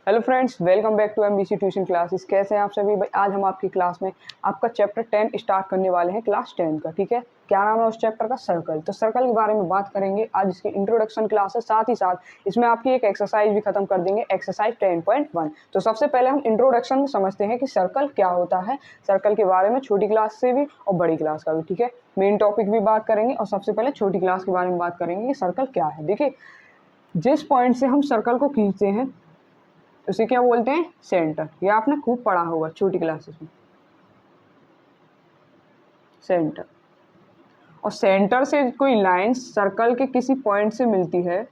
Hello friends, welcome back to MBC tuition classes. कैसे हैं आप सभी भाई? आज हम आपकी क्लास में आपका चैप्टर 10 स्टार्ट करने वाले हैं, क्लास 10 का। ठीक है, क्या नाम है उस चैप्टर का? सर्कल। तो सर्कल के बारे में बात करेंगे आज। इसकी इंट्रोडक्शन क्लास है, साथ ही साथ इसमें आपकी एक एक्सरसाइज भी खत्म कर देंगे, एक्सरसाइज 10.1। तो सबसे पहले हम इंट्रोडक्शन में समझते हैं कि सर्कल क्या होता है, सर्कल के बारे में छोटी क्लास से भी और बड़ी क्लास का भी। ठीक है, मेन टॉपिक भी बात करेंगे और सबसे पहले छोटी क्लास के बारे में बात करेंगे कि सर्कल क्या है। देखिए, जिस पॉइंट से हम सर्कल को खींचते हैं उसे क्या बोलते हैं? सेंटर। ये आपने खूब पढ़ा होगा छोटी क्लासेस में, सेंटर। और सेंटर से कोई लाइन सर्कल के किसी पॉइंट से मिलती है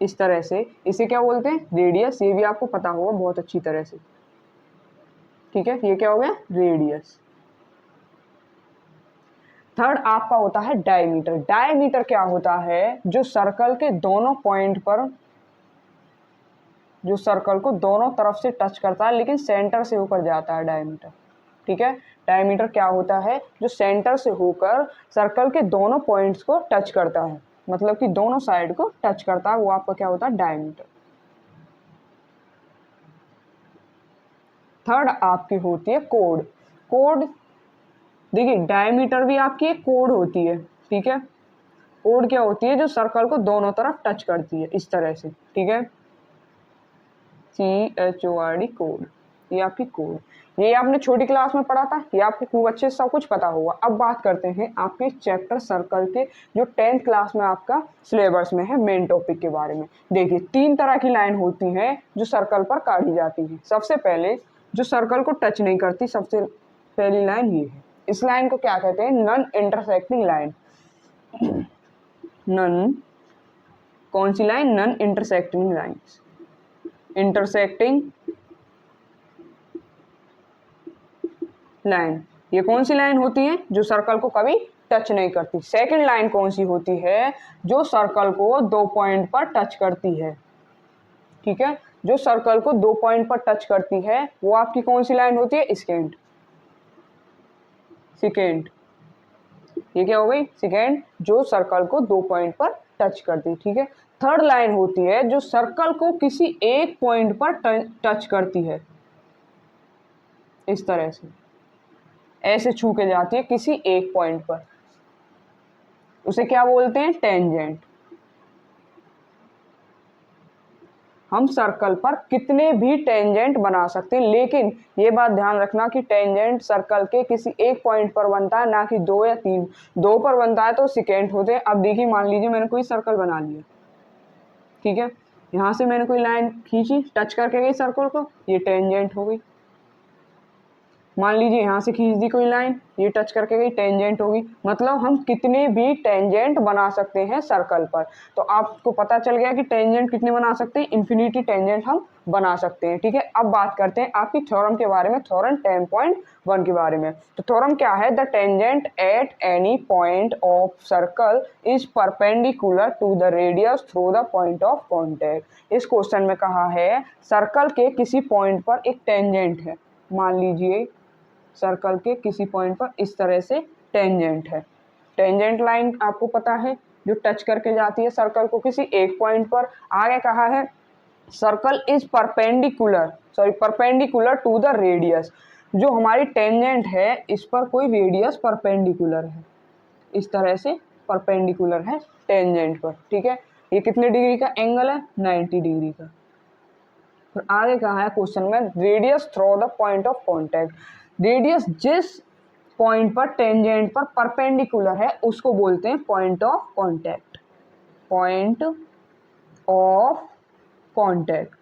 इस तरह से, इसे क्या बोलते हैं? रेडियस। ये भी आपको पता होगा बहुत अच्छी तरह से। ठीक है, ये क्या हो गया? रेडियस। थर्ड आपका होता है डायमीटर। डायमीटर क्या होता है? जो सर्कल के दोनों पॉइंट पर, जो सर्कल को दोनों तरफ से टच करता है लेकिन सेंटर से होकर जाता है, डायमीटर। ठीक है, डायमीटर क्या होता है? जो सेंटर से होकर सर्कल के दोनों पॉइंट्स को टच करता है, मतलब कि दोनों साइड को टच करता है, वो आपका क्या होता है? डायमीटर। थर्ड आपकी होती है कोड। कोड, देखिए डायमीटर भी आपकी एक कोड होती है। ठीक है, कोड क्या होती है? जो सर्कल को दोनों तरफ टच करती है इस तरह से। ठीक है, CHORD, कोड। ये आपकी कोड, ये आपने छोटी क्लास में पढ़ा था, ये आपको खूब अच्छे से सब कुछ पता होगा। अब बात करते हैं आपके चैप्टर सर्कल के, जो 10th क्लास में आपका सिलेबस में है, मेन टॉपिक के बारे में। देखिए, 3 तरह की लाइन होती हैं जो सर्कल पर काटी जाती है। सबसे पहले जो सर्कल को टच नहीं करती, सबसे पहली लाइन ये है। इस लाइन को क्या कहते हैं? Non intersecting line. नॉन, कौन सी line? Non intersecting line. Intersecting line, ये कौन सी लाइन होती है? जो सर्कल को कभी टच नहीं करती। सेकंड लाइन कौन सी होती है? जो सर्कल को 2 पॉइंट पर टच करती है। ठीक है, जो सर्कल को 2 पॉइंट पर टच करती है वो आपकी कौन सी लाइन होती है? सेकेंड। सेकेंड, ये क्या हो गई? सेकेंड, जो सर्कल को 2 पॉइंट पर टच करती है। ठीक है, थर्ड लाइन होती है जो सर्कल को किसी एक पॉइंट पर टच करती है, इस तरह से, ऐसे छू के जाती है किसी एक पॉइंट पर, उसे क्या बोलते हैं? टेंजेंट। हम सर्कल पर कितने भी टेंजेंट बना सकते हैं, लेकिन ये बात ध्यान रखना कि टेंजेंट सर्कल के किसी एक पॉइंट पर बनता है, ना कि 2 या 3। 2 पर बनता है तो सेकेंट होते हैं। अब देखिए, मान लीजिए मैंने कोई सर्कल बना लिया। ठीक है, यहाँ से मैंने कोई लाइन खींची, टच करके गई सर्कल को, ये टेंजेंट हो गई। मान लीजिए यहाँ से खींच दी कोई लाइन, ये टच करके गई, टेंजेंट होगी। मतलब हम कितने भी टेंजेंट बना सकते हैं सर्कल पर। तो आपको पता चल गया कि टेंजेंट कितने बना सकते हैं? इन्फिनिटी टेंजेंट हम बना सकते हैं। ठीक है, अब बात करते हैं आपकी थ्योरम के बारे में, थ्योरम 10.1 के बारे में। तो थ्योरम क्या है? The tangent at any point of circle is perpendicular to the radius through the point of contact. इस क्वेश्चन में कहा है सर्कल के किसी पॉइंट पर एक टेंजेंट है। मान लीजिए सर्कल के किसी पॉइंट पर इस तरह से टेंजेंट है। टेंजेंट लाइन आपको पता है, जो टच करके जाती है सर्कल को किसी एक पॉइंट पर। आगे कहा है circle is perpendicular to the radius. जो हमारी टेंजेंट है इस पर कोई रेडियस परपेंडिकुलर है, इस तरह से परपेंडिकुलर है टेंजेंट पर। ठीक है, ये कितने डिग्री का एंगल है? 90 डिग्री का। फिर आगे कहा है क्वेश्चन में, radius through the point of contact. Radius जिस पॉइंट पर टेंजेंट पर परपेंडिकुलर है उसको बोलते हैं point of contact. Point of contact.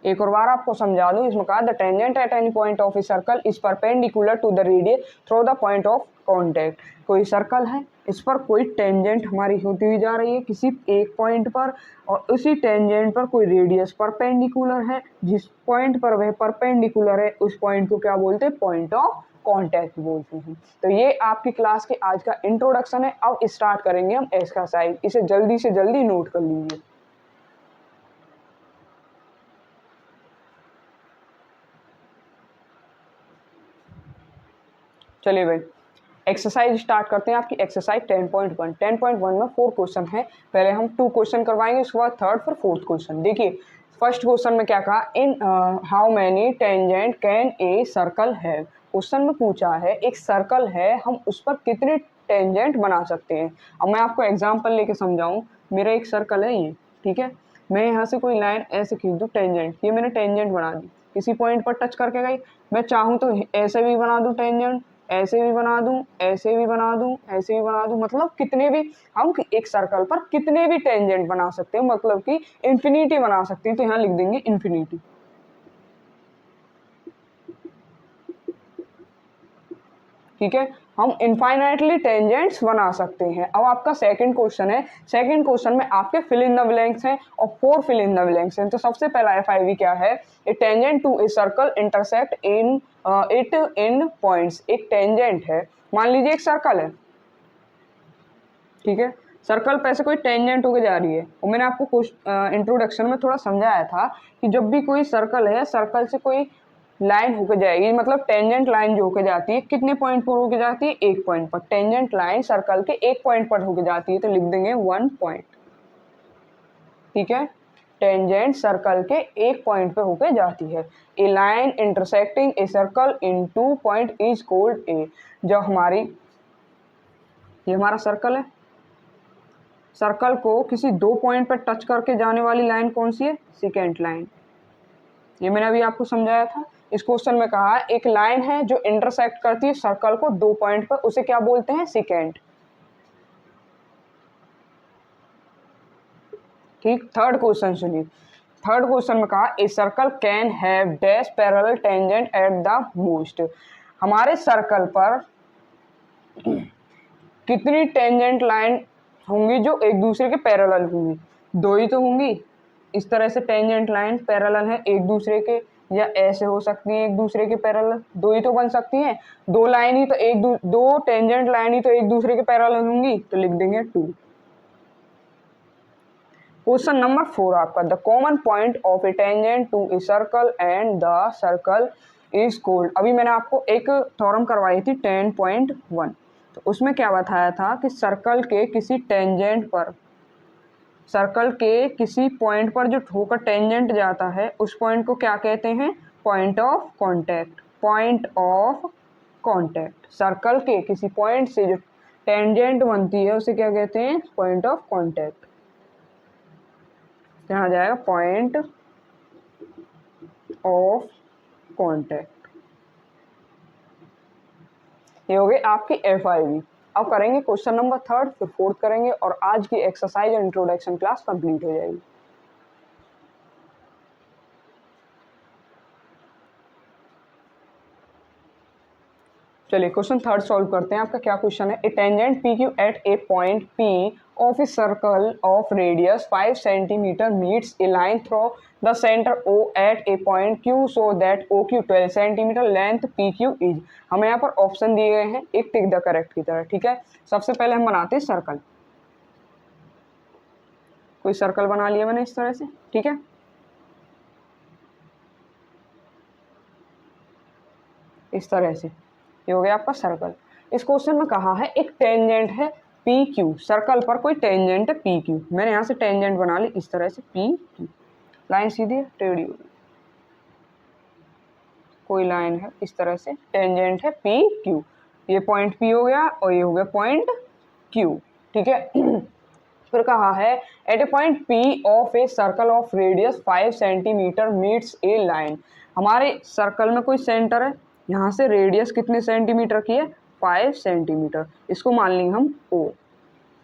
एक और बार आपको समझा दूं, इसमें कहा the tangent at any point of a circle is perpendicular to the radius through the point of contact. कोई सर्कल है, इस पर कोई टेंजेंट हमारी होती हुई जा रही है किसी एक पॉइंट पर, और उसी टेंजेंट पर कोई रेडियस परपेंडिकुलर है। जिस पॉइंट पर वह परपेंडिकुलर है उस पॉइंट को क्या बोलते हैं? पॉइंट ऑफ कॉन्टैक्ट बोलते हैं। तो ये आपकी क्लास के आज का इंट्रोडक्शन है। अब स्टार्ट करेंगे हम एक्सरसाइज, इसे जल्दी से जल्दी नोट कर लीजिए। चलिए भाई, एक्सरसाइज स्टार्ट करते हैं आपकी एक्सरसाइज 10.1। 10.1 में 4 क्वेश्चन है। पहले हम 2 क्वेश्चन करवाएंगे, उसके बाद थर्ड फिर फोर्थ क्वेश्चन। देखिए फर्स्ट क्वेश्चन में क्या कहा, in how many tangent can a circle have. Question में पूछा है एक सर्कल है, हम उस पर कितने टेंजेंट बना सकते हैं। अब मैं आपको एग्जांपल लेके समझाऊं। मेरा एक सर्कल है ये, ठीक है, मैं यहाँ से कोई लाइन ऐसे खींच दूँ टेंजेंट, ये मैंने टेंजेंट बना दी, किसी पॉइंट पर टच करके गई। मैं चाहूँ तो ऐसे भी बना दूँ टेंजेंट, ऐसे भी बना दूं, ऐसे भी बना दूं, ऐसे भी बना दूं, मतलब कितने भी हम एक सर्कल पर कितने भी टेंजेंट बना सकते हैं, मतलब कि इन्फिनिटी बना सकते हैं। तो यहाँ लिख देंगे इन्फिनिटी, ठीक है। हम इनफाइनाइटली टेंजेंट्स बना सकते हैं। अब आपका सेकंड क्वेश्चन है। सेकंड क्वेश्चन में आपके फिल इन द ब्लैंक्स हैं और 4 फिल इन द ब्लैंक्स हैं। तो सबसे पहला FIV क्या है, a tangent to a circle intersect in it in points. एक टेंजेंट है, मान लीजिए एक सर्कल है, ठीक है, सर्कल पे से कोई टेंजेंट होके जा रही है। और मैंने आपको इंट्रोडक्शन में थोड़ा समझाया था कि जब भी कोई सर्कल है, सर्कल से कोई लाइन होके जाएगी, मतलब टेंजेंट लाइन जो होके जाती है कितने पॉइंट पर होके जाती है, एक पॉइंट पर। टेंजेंट लाइन सर्कल के एक पॉइंट पर होके जाती है, तो लिख देंगे 1 पॉइंट, ठीक है। टेंजेंट सर्कल के एक पॉइंट पे होके जाती है। A line intersecting a circle in 2 point is called a. जो हमारी, ये हमारा सर्कल है, सर्कल को किसी 2 पॉइंट पर टच करके जाने वाली लाइन कौन सी है, सेकेंट लाइन। ये मैंने अभी आपको समझाया था। इस क्वेश्चन में कहा एक लाइन है जो इंटरसेक्ट करती है सर्कल को 2 पॉइंट पर, उसे क्या बोलते हैं, सेकेंट, ठीक। थर्ड क्वेश्चन सुनिए। थर्ड क्वेश्चन में कहा a circle can have dash parallel tangent at the most. हमारे सर्कल पर कितनी टेंजेंट लाइन होंगी जो एक दूसरे के पैरेलल होंगी, 2 ही तो होंगी। इस तरह से टेंजेंट लाइन पैरेलल है एक दूसरे के, या ऐसे हो सकती हैं एक दूसरे के पैरेलल, 2 ही तो बन सकती हैं। 2 लाइन ही तो दो टेंजेंट लाइन ही तो एक दूसरे के पैरेलल होंगी, तो लिख देंगे 2। क्वेश्चन नंबर 4 आपका, the common point of a tangent to a circle and the circle is called. अभी मैंने आपको एक थ्योरम करवाई थी 10.1, तो उसमें क्या बताया था कि सर्कल के किसी टेंजेंट पर, सर्कल के किसी पॉइंट पर जो होकर टेंजेंट जाता है उस पॉइंट को क्या कहते हैं, point of contact. Point of contact, circle के किसी पॉइंट से जो टेंजेंट बनती है उसे क्या कहते हैं, पॉइंट ऑफ कांटेक्ट। यहाँ आ जाएगा पॉइंट ऑफ कांटेक्ट। ये हो गए आपकी FIV। अब करेंगे क्वेश्चन नंबर 3, फिर 4th करेंगे और आज की एक्सरसाइज और इंट्रोडक्शन क्लास कंप्लीट हो जाएगी। चलिए क्वेश्चन 3 सॉल्व करते हैं। आपका क्या क्वेश्चन है, a tangent PQ at a point P of a circle of radius 5 centimetre meets a line through the centre O at a point Q so that OQ 12 centimetre length PQ is. हमें यहाँ पर option दिए गए हैं एक tick the correct की तरह, ठीक है। सबसे पहले हम बनाते हैं सर्कल। कोई सर्कल बना लिया मैंने इस तरह से, ठीक है। इस तरह से ये हो गया आपका सर्कल। इस क्वेश्चन में कहा है एक टेंजेंट है PQ, सर्कल पर कोई टेंजेंट है PQ। मैंने यहाँ से टेंजेंट बना ली इस तरह से PQ, लाइन सीधी टेढ़ी हो गई, कोई लाइन है इस तरह से, टेंजेंट है PQ। ये पॉइंट P हो गया और ये हो गया पॉइंट Q, ठीक है। फिर कहा है at a point P of a circle of radius 5 centimetre meets a line. हमारे सर्कल में कोई सेंटर है, यहाँ से रेडियस कितने सेंटीमीटर की है, 5 सेंटीमीटर। इसको मान लेंगे हम O,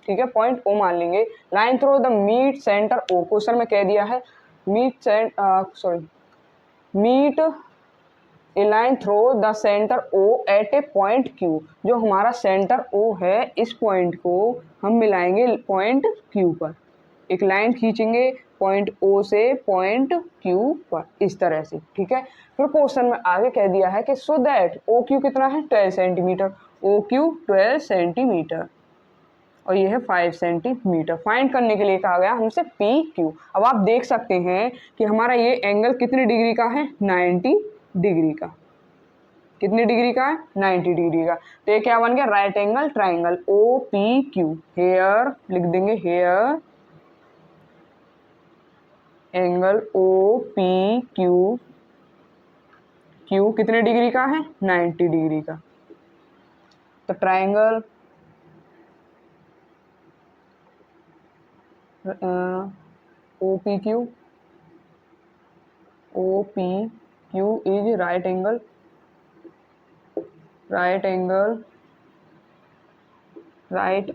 ठीक है, पॉइंट O मान लेंगे। Line through the meet centre O, question में कह दिया है meet a line through the centre O at a point Q। जो हमारा सेंटर O है इस पॉइंट को हम मिलाएंगे पॉइंट Q पर, एक लाइन खींचेंगे पॉइंट O से पॉइंट Q पर इस तरह से, ठीक है। फिर क्वेश्चन में आगे कह दिया है कि सो दैट OQ कितना है, 12 सेंटीमीटर, OQ 12 सेंटीमीटर और ये है 5 सेंटीमीटर। फाइंड करने के लिए कहा गया हमसे PQ। अब आप देख सकते हैं कि हमारा ये एंगल कितने डिग्री का है, 90 डिग्री का। कितनी डिग्री का है, 90 डिग्री का। तो ये क्या बन गया, right angle triangle OPQ। Here लिख देंगे, हेयर एंगल OPQ, क्यू कितने डिग्री का है, 90 डिग्री का। तो triangle OPQ is right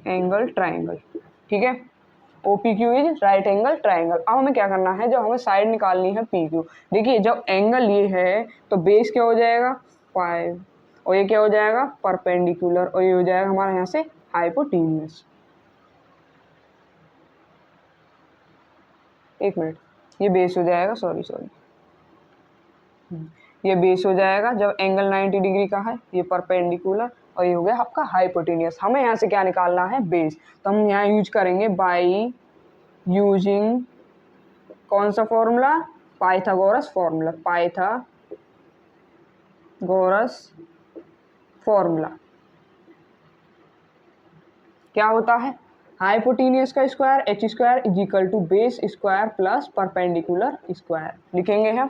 angle triangle, ठीक है। OPQ is right angle triangle. अब हमें क्या करना है, जब हमें साइड निकालनी है PQ, देखिए जब एंगल ये है तो बेस क्या हो जाएगा 5, और ये क्या हो जाएगा परपेंडिकुलर, और ये हो जाएगा हमारा यहाँ से हाइपोटेन्यूस। एक मिनट, ये बेस हो जाएगा, सॉरी ये बेस हो जाएगा जब एंगल 90 डिग्री का है, ये परपेंडिकुलर, और ये हो गया आपका हाइपोटेन्यूस। हमें यहाँ से क्या निकालना है, बेस। तो हम यहाँ यूज करेंगे बाई यूजिंग कौन सा फॉर्मूला, पाइथागोरस फॉर्मूला। क्या होता है, हाइपोटेन्यूस का square h² is equal to base square plus perpendicular square. लिखेंगे हम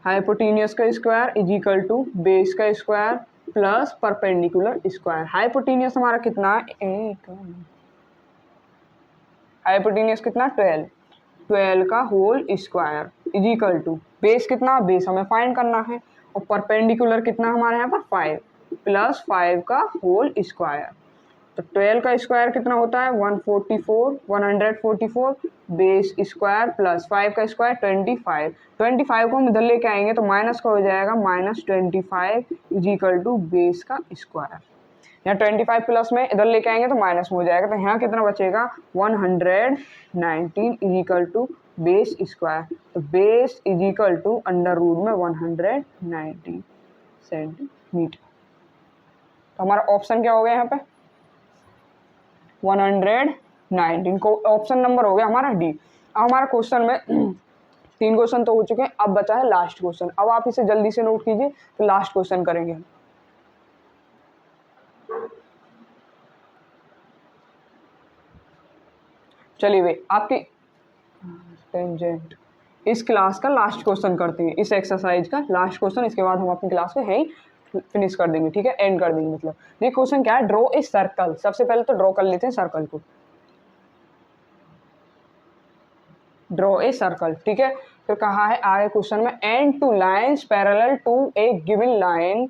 हाइपोटेन्यूस का square is equal to base का square plus perpendicular square. Hypotenuse हमारा कितना है, हाइपोटेन्यूस कितना 12 का whole square is equal to base कितना, बेस हमें फाइंड करना है, और परपेंडिकुलर कितना हमारे यहाँ पर 5 प्लस 5 का होल स्क्वायर। तो 12 का स्क्वायर कितना होता है 144 बेस स्क्वायर प्लस 5 का स्क्वायर 25 को हम इधर लेके आएंगे तो माइनस का हो जाएगा -25 इज इक्वल टू बेस का स्क्वायर। यहाँ 25 प्लस में इधर लेके आएंगे तो माइनस में हो जाएगा, तो यहाँ कितना बचेगा 119 is equal to base square. तो base is equal to under root में 190 सेंटीमीटर। तो हमारा ऑप्शन क्या हो गया यहाँ पे 119 को ऑप्शन नंबर हो गया हमारा डी। अब हमारा क्वेश्चन में 3 क्वेश्चन तो हो चुके हैं, अब बचा है लास्ट क्वेश्चन। अब आप इसे जल्दी से नोट कीजिए, तो लास्ट क्वेश्चन करेंगे हम। चलिए भाई आपकी टेंजेंट इस क्लास का लास्ट क्वेश्चन करते हैं, इस एक्सरसाइज का लास्ट क्वेश्चन। इसके बाद हम अपनी क्लास में है ही फिनिश कर देंगे, ठीक है, एंड कर देंगे मतलब। ये क्वेश्चन क्या है, ड्रॉ ए सर्कल। सबसे पहले तो ड्रॉ कर लेते हैं सर्कल को, ड्रॉ ए सर्कल, ठीक है। फिर कहा है आगे क्वेश्चन में and two lines parallel to a given line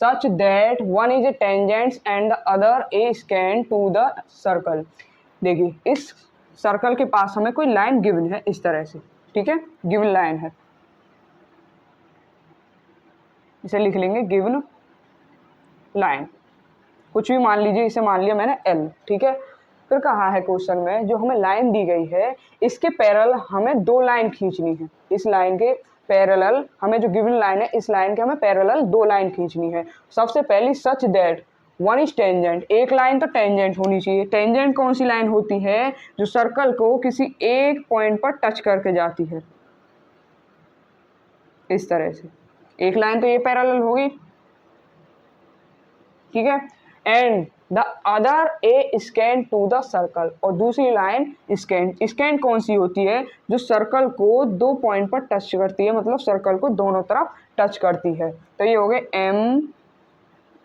such that one is a tangents and the other secant to the circle. देखिए इस सर्कल के पास हमें कोई लाइन गिवन है इस तरह से, ठीक है, गिवन लाइन है, इसे लिख लेंगे गिवन लाइन, कुछ भी मान लीजिए, इसे मान लिया मैंने L, ठीक है। फिर कहा है क्वेश्चन में जो हमें लाइन दी गई है इसके पैरेलल हमें 2 लाइन खींचनी है। इस लाइन के पैरेलल हमें जो गिवन लाइन है, इस लाइन के हमें पैरेलल 2 लाइन खींचनी है। सबसे पहली सच दैट वन इज टेंजेंट, एक लाइन तो टेंजेंट होनी चाहिए। टेंजेंट कौन सी लाइन होती है, जो सर्कल को किसी एक पॉइंट पर टच करके जाती है, इस तरह से। एक लाइन तो ये पैरेलल होगी, ठीक है, and the other secant to the circle, और दूसरी लाइन स्कैन कौन सी होती है, जो सर्कल को 2 पॉइंट पर टच करती है, मतलब सर्कल को दोनों तरफ टच करती है। तो ये हो गए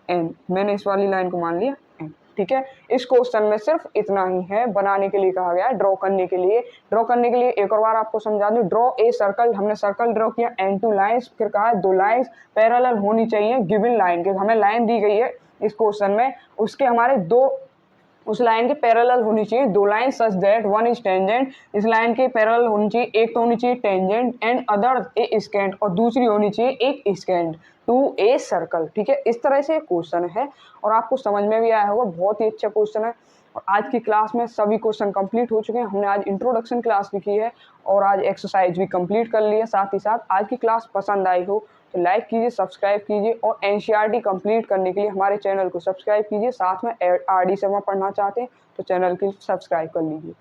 MN, मैंने इस वाली लाइन को मान लिया M, ठीक है। इस क्वेश्चन में सिर्फ इतना ही है, बनाने के लिए कहा गया है, ड्रॉ करने के लिए। ड्रॉ करने के लिए एक और बार आपको समझा दूं, ड्रॉ ए सर्कल, हमने सर्कल ड्रॉ किया एंड टू लाइंस, फिर कहा 2 लाइंस पैरेलल होनी चाहिए गिवन लाइन के। हमें लाइन दी गई है इस क्वेश्चन में, उसके हमारे 2 उस लाइन के पैरेलल होनी चाहिए 2 line such that one is tangent, इस लाइन के पैरेलल होनी चाहिए, एक तो होनी चाहिए tangent and other A scent, और दूसरी होनी चाहिए एक स्कैंट टू ए सर्कल, ठीक है। इस तरह से क्वेश्चन है और आपको समझ में भी आया होगा, बहुत ही अच्छा क्वेश्चन है। और आज की क्लास में सभी क्वेश्चन कंप्लीट हो चुके हैं। हमने आज इंट्रोडक्शन क्लास भी की है और आज एक्सरसाइज भी कंप्लीट कर ली है। साथ ही साथ आज की क्लास पसंद आई हो तो लाइक कीजिए, सब्सक्राइब कीजिए, और NCERT कंप्लीट करने के लिए हमारे चैनल को सब्सक्राइब कीजिए। साथ में RD शर्मा पढ़ना चाहते हैं तो चैनल को सब्सक्राइब कर लीजिए।